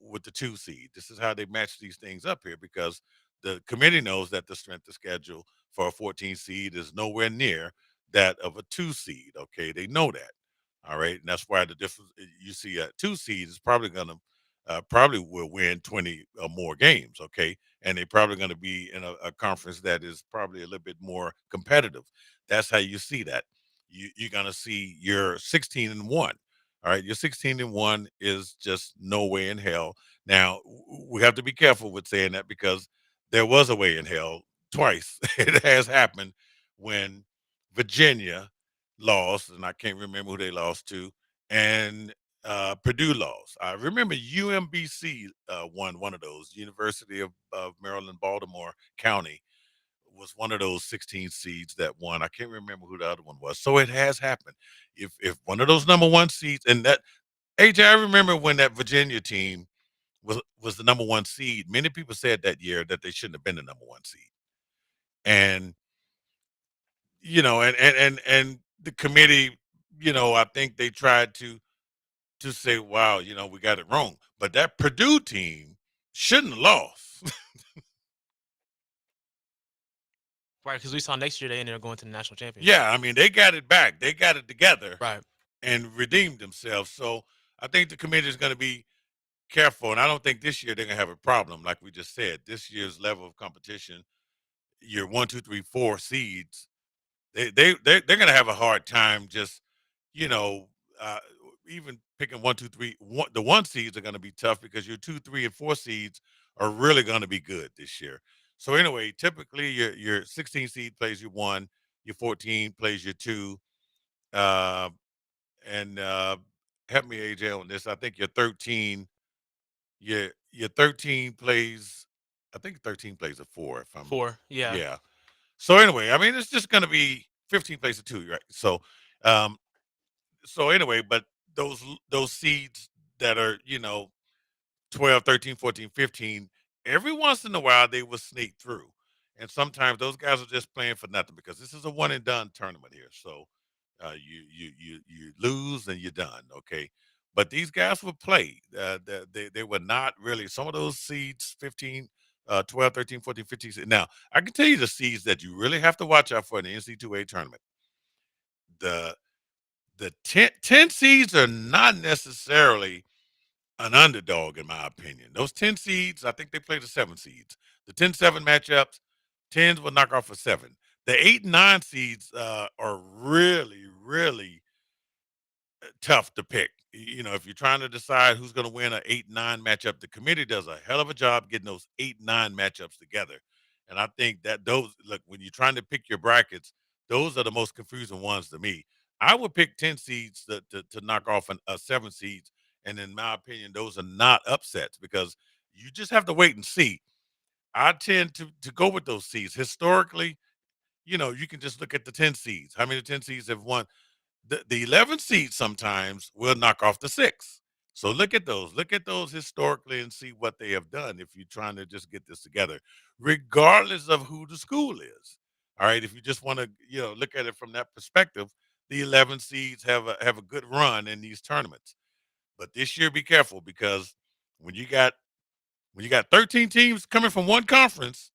Speaker 1: with the 2 seed. This is how they match these things up here because the committee knows that the strength of schedule for a 14 seed is nowhere near that of a 2 seed. Okay, they know that. All right, and that's why the difference you see at 2 seeds is probably gonna probably will win 20 or more games. Okay, and they're probably going to be in a conference that is probably a little bit more competitive. That's how you see that. You're going to see your 16-1. All right, your 16-1 is just no way in hell. Now we have to be careful with saying that because there was a way in hell twice. It has happened when Virginia lost, and I can't remember who they lost to, and Purdue lost. I remember UMBC won one of those. University of Maryland, Baltimore County was one of those 16 seeds that won. I can't remember who the other one was. So it has happened. If one of those number 1 seeds, and that AJ, I remember when that Virginia team was the number 1 seed. Many people said that year that they shouldn't have been the number 1 seed, and and the committee, I think they tried to say, wow, we got it wrong. But that Purdue team shouldn't have lost.
Speaker 2: Right, because we saw next year they ended up going to the national championship.
Speaker 1: Yeah, I mean, they got it back. They got it together.
Speaker 2: Right.
Speaker 1: And redeemed themselves. So I think the committee is going to be careful. And I don't think this year they're going to have a problem. Like we just said, this year's level of competition, your 1, 2, 3, 4 seeds, they're going to have a hard time just, you know, uh, even picking 1, 2, 3. The 1 seeds are going to be tough because your 2, 3, and 4 seeds are really going to be good this year. So anyway, typically your 16 seed plays your 1, your 14 plays your 2, uh, and help me AJ on this. I think your 13, your 13 plays. I think 13 plays a 4. If I'm
Speaker 2: 4, yeah.
Speaker 1: Yeah. So anyway, I mean, it's just going to be 15 plays a 2, right? Um, so anyway, but those seeds that are 12, 13, 14, 15, every once in a while they will sneak through. And sometimes those guys are just playing for nothing because this is a one and done tournament here. So you lose and you're done, okay? But these guys will play. They were not really some of those seeds 15, 12, 13, 14, 15. Now, I can tell you the seeds that you really have to watch out for in the NC2A tournament. The the 10 seeds are not necessarily an underdog, in my opinion. Those 10 seeds, I think they play the 7 seeds. The 10-7 matchups, 10s will knock off a 7. The 8 and 9 seeds are really, really tough to pick. If you're trying to decide who's going to win an 8-9 matchup, the committee does a hell of a job getting those 8-9 matchups together. And I think that those, look, when you're trying to pick your brackets, those are the most confusing ones to me. I would pick 10 seeds to knock off a 7 seeds. And in my opinion, those are not upsets because you just have to wait and see. I tend to go with those seeds. Historically, you can just look at the 10 seeds. How many 10 seeds have won? The 11 seeds sometimes will knock off the 6. So look at those. Look at those historically and see what they have done if you're trying to just get this together, regardless of who the school is. All right. If you just want to, look at it from that perspective, the 11 seeds have a good run in these tournaments. But this year, be careful because when you got 13 teams coming from one conference,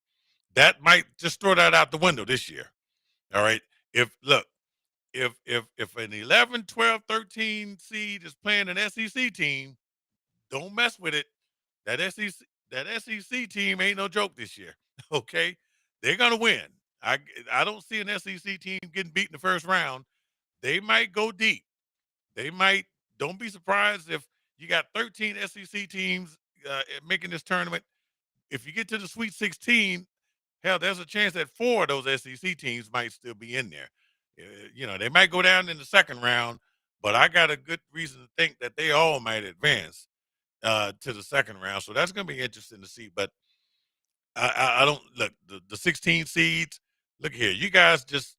Speaker 1: that might just throw that out the window this year. All right. If look, if an 11, 12, 13 seed is playing an SEC team, don't mess with it. That SEC team ain't no joke this year. Okay, they're gonna win. I don't see an SEC team getting beat in the first round. They might go deep. They might. Don't be surprised if you got 13 SEC teams making this tournament. If you get to the Sweet 16, hell, there's a chance that 4 of those SEC teams might still be in there. They might go down in the second round, but I got a good reason to think that they all might advance to the second round. So that's going to be interesting to see. But I don't look the 16 seeds. Look here, you guys just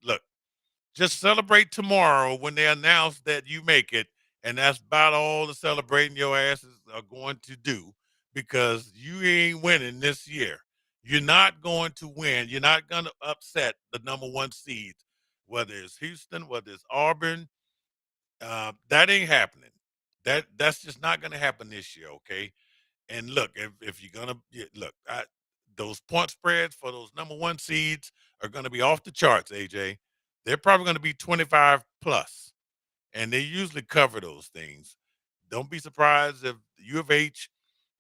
Speaker 1: celebrate tomorrow when they announce that you make it, and that's about all the celebrating your asses are going to do because you ain't winning this year. You're not going to win. You're not going to upset the number 1 seeds, whether it's Houston, whether it's Auburn. That ain't happening. That's just not going to happen this year. Okay. And look, if you're gonna look, those point spreads for those number 1 seeds are going to be off the charts. AJ, they're probably going to be 25 plus, and they usually cover those things. Don't be surprised if U of H,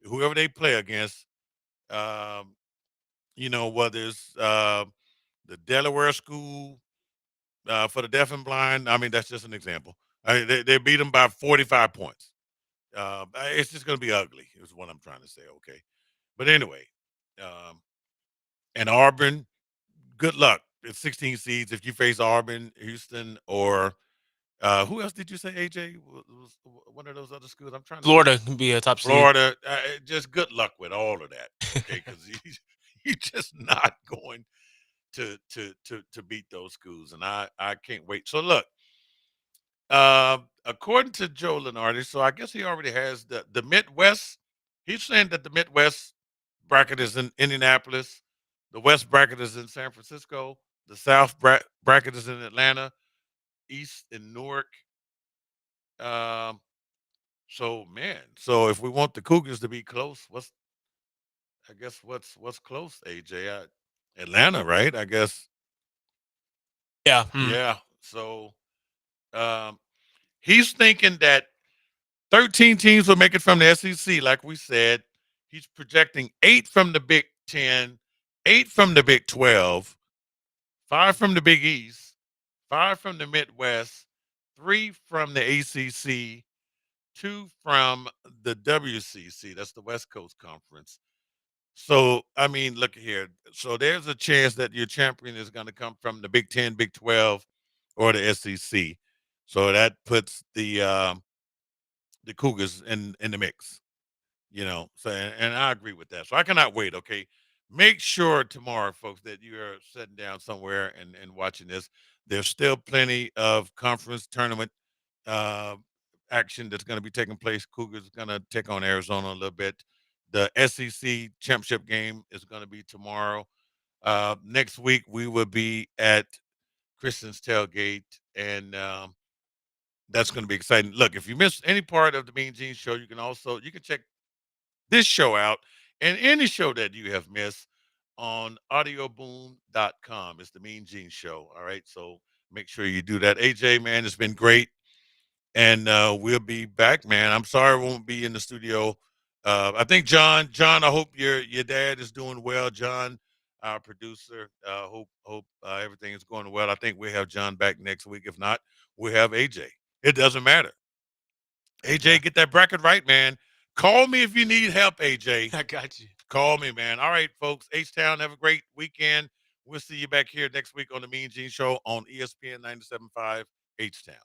Speaker 1: whoever they play against, um, whether it's the Delaware school for the deaf and blind. I mean, that's just an example. I mean, they beat them by 45 points. It's just going to be ugly, is what I'm trying to say. Okay. But anyway, um, and Auburn, good luck. It's 16 seeds. If you face Auburn, Houston, or who else did you say? AJ was one of those other schools. I'm trying to think.
Speaker 2: Florida can be a top seed.
Speaker 1: Florida. Just good luck with all of that. Okay, because you're just not going to beat those schools, and I can't wait. So look, according to Joe Lenardi, so I guess he already has the Midwest. He's saying that the Midwest bracket is in Indianapolis, the West bracket is in San Francisco, the South bracket is in Atlanta, East in Newark. Um, so man, so if we want the Cougars to be close, what's close, AJ? Atlanta, right? I guess.
Speaker 2: Yeah.
Speaker 1: Yeah. So um, he's thinking that 13 teams will make it from the SEC, like we said. He's projecting 8 from the Big 10, 8 from the Big 12, 5 from the Big East, 5 from the Midwest, 3 from the ACC, 2 from the WCC. That's the West Coast Conference. So, I mean, look here. So there's a chance that your champion is going to come from the Big 10, Big 12, or the SEC. So that puts the Cougars in the mix. So and I agree with that. So I cannot wait. Okay, make sure tomorrow, folks, that you are sitting down somewhere and watching this. There's still plenty of conference tournament uh, action that's going to be taking place. Cougars going to take on Arizona a little bit. The SEC championship game is going to be tomorrow. Next week we will be at Kristen's tailgate, and that's going to be exciting. Look, if you missed any part of the Mean Gene show, you can check this show out and any show that you have missed on audioboom.com. It's the Mean Gene Show. All right. So make sure you do that. AJ, man, it's been great. And we'll be back, man. I'm sorry I won't be in the studio. I think John, I hope your dad is doing well. John, our producer, hope everything is going well. I think we have John back next week. If not, we have AJ. It doesn't matter. AJ, get that bracket right, man. Call me if you need help, AJ.
Speaker 2: I got you.
Speaker 1: Call me, man. All right, folks. H-Town, have a great weekend. We'll see you back here next week on the Mean Gene Show on ESPN 97.5 H-Town.